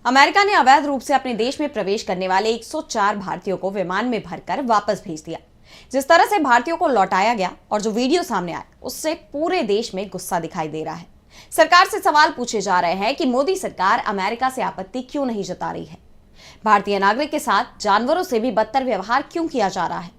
America ने अवैध रूप से अपने देश में प्रवेश करने वाले 104 भारतीयों को विमान में भरकर वापस भेज दिया। जिस तरह से भारतीयों को लौटाया गया और जो वीडियो सामने आया, उससे पूरे देश में गुस्सा दिखाई दे रहा है। सरकार से सवाल पूछे जा रहे हैं कि मोदी सरकार अमेरिका से आपत्ति क्यों नहीं जता रही है। भारतीय नागरिक के साथ जानवरों से भी बदतर व्यवहार क्यों किया जा रहा है।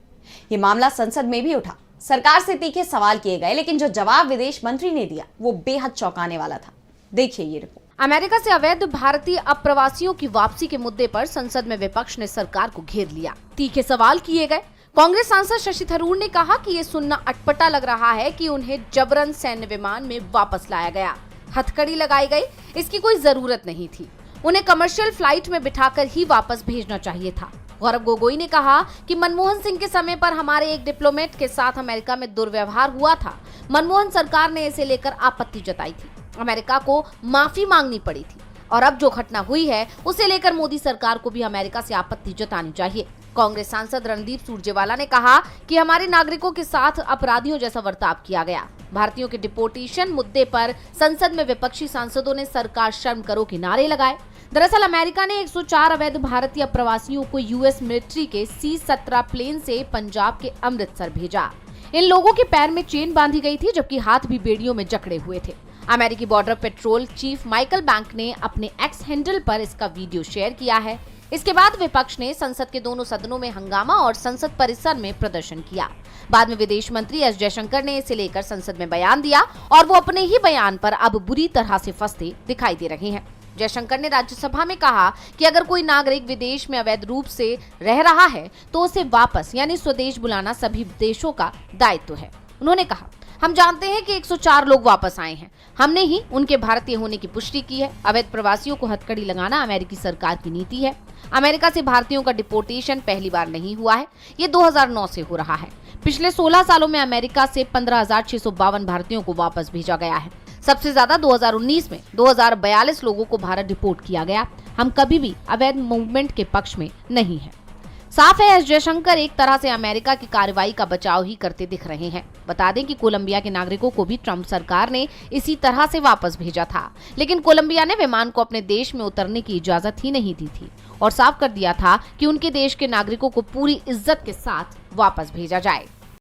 ये मामला संसद में भी उठा। सरकार से तीखे सवाल किए गए, लेकिन जो जवाब विदेश मंत्री ने दिया वो बेहद चौंकाने वाला था। देखिए ये रिपोर्ट। अमेरिका से अवैध भारतीय अप्रवासियों की वापसी के मुद्दे पर संसद में विपक्ष ने सरकार को घेर लिया। तीखे सवाल किए गए। कांग्रेस सांसद शशि थरूर ने कहा कि ये सुनना अटपटा लग रहा है कि उन्हें जबरन सैन्य विमान में वापस लाया गया, हथकड़ी लगाई गई, इसकी कोई जरूरत नहीं थी। उन्हें कमर्शियल फ्लाइट में बिठाकर ही वापस भेजना चाहिए था। गौरव गोगोई ने कहा कि मनमोहन सिंह के समय पर हमारे एक डिप्लोमेट के साथ अमेरिका में दुर्व्यवहार हुआ था। मनमोहन सरकार ने इसे लेकर आपत्ति जताई थी, अमेरिका को माफी मांगनी पड़ी थी, और अब जो घटना हुई है उसे लेकर मोदी सरकार को भी अमेरिका से आपत्ति जतानी चाहिए। कांग्रेस सांसद रणदीप सुरजेवाला ने कहा कि हमारे नागरिकों के साथ अपराधियों जैसा बर्ताव किया गया। भारतीयों के डिपोर्टेशन मुद्दे पर संसद में विपक्षी सांसदों ने सरकार शर्म करो के नारे लगाए। दरअसल अमेरिका ने 104 अवैध भारतीय प्रवासियों को यूएस मिलिट्री के C-17 प्लेन से पंजाब के अमृतसर भेजा। इन लोगों के पैर में चेन बांधी गई थी, जबकि हाथ भी बेड़ियों में जकड़े हुए थे। अमेरिकी border patrol chief Michael bank ने अपने एक्स हैंडल पर इसका वीडियो शेयर किया है। इसके बाद विपक्ष ने संसद के दोनों सदनों में हंगामा और संसद परिसर में प्रदर्शन किया। बाद में विदेश मंत्री एस जयशंकर ने इसे लेकर संसद में बयान दिया और वो अपने ही बयान पर अब बुरी तरह से फंसते दिखाई दे रहे हैं। जयशंकर ने राज्यसभा में कहा कि अगर कोई नागरिक विदेश में अवैध रूप से रह रहा है तो उसे वापस यानी स्वदेश बुलाना सभी देशों का दायित्व है। उन्होंने कहा, हम जानते हैं कि 104 लोग वापस आए हैं, हमने ही उनके भारतीय होने की पुष्टि की है। अवैध प्रवासियों को हथकड़ी लगाना अमेरिकी सरकार की नीति है। अमेरिका से भारतीयों का डिपोर्टेशन पहली बार नहीं हुआ है, ये 2009 से हो रहा है। पिछले 16 सालों में अमेरिका से 15,652 भारतीयों को वापस भेजा गया है। सबसे ज्यादा 2019 में 2042 लोगों को भारत डिपोर्ट किया गया। हम कभी भी अवैध मूवमेंट के पक्ष में नहीं है। साफ है, एस जयशंकर एक तरह से अमेरिका की कार्रवाई का बचाव ही करते दिख रहे हैं। बता दें कि कोलंबिया के नागरिकों को भी ट्रंप सरकार ने इसी तरह से वापस भेजा था, लेकिन कोलंबिया ने विमान को अपने देश में उतरने की इजाजत ही नहीं दी थी और साफ कर दिया था कि उनके देश के नागरिकों को पूरी इज्जत के साथ वापस भेजा जाए।